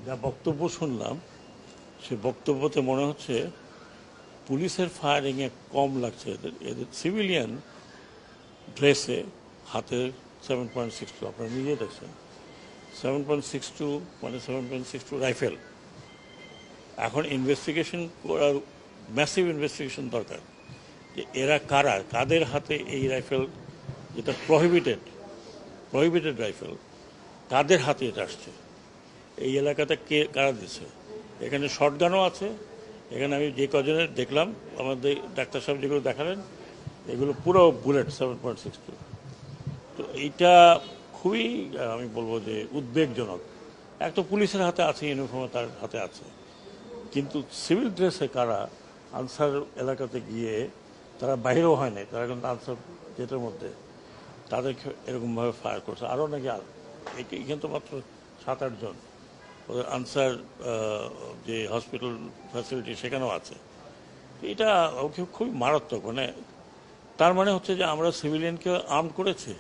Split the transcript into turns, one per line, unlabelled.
যা বক্তব্য শুনলাম সে বক্তব্যতে মনে হচ্ছে পুলিশের ফায়ারিংয়ে কম লাগছে এদের সিভিলিয়ান ড্রেসে হাতে 7.62 আপনারা নিজে দেখছেন 7.62 মানে 7.62 রাইফেল। এখন ইনভেস্টিগেশন করার ম্যাসিভ ইনভেস্টিগেশন দরকার যে এরা কারা, কাদের হাতে এই রাইফেল, যেটা প্রহিবিটেড রাইফেল, কাদের হাতে এটা আসছে, এই এলাকাতে কে কারা দিচ্ছে। এখানে শটগানও আছে। এখানে আমি যে কজনের দেখলাম, আমাদের ডাক্তার সাহেব যেগুলো দেখালেন, এগুলো পুরো বুলেট 7.62। তো এইটা খুবই আমি বলবো যে উদ্বেগজনক। এক তো পুলিশের হাতে আছে, ইউনিফর্মে তার হাতে আছে, কিন্তু সিভিল ড্রেসে কারা আনসার এলাকাতে গিয়ে, তারা বাইরেও হয় নাই, তারা কিন্তু আনসার যেটার মধ্যে তাদেরকে এরকমভাবে ফায়ার করছে। আরও নাকি এখানে তো মাত্র 7-8 জন। ওদের আনসার যে হসপিটাল ফ্যাসিলিটি সেখানেও আছে। এটা খুবই মারাত্মক। মানে তার মানে হচ্ছে যে আমরা সিভিলিয়ানকে আর্ম করেছি।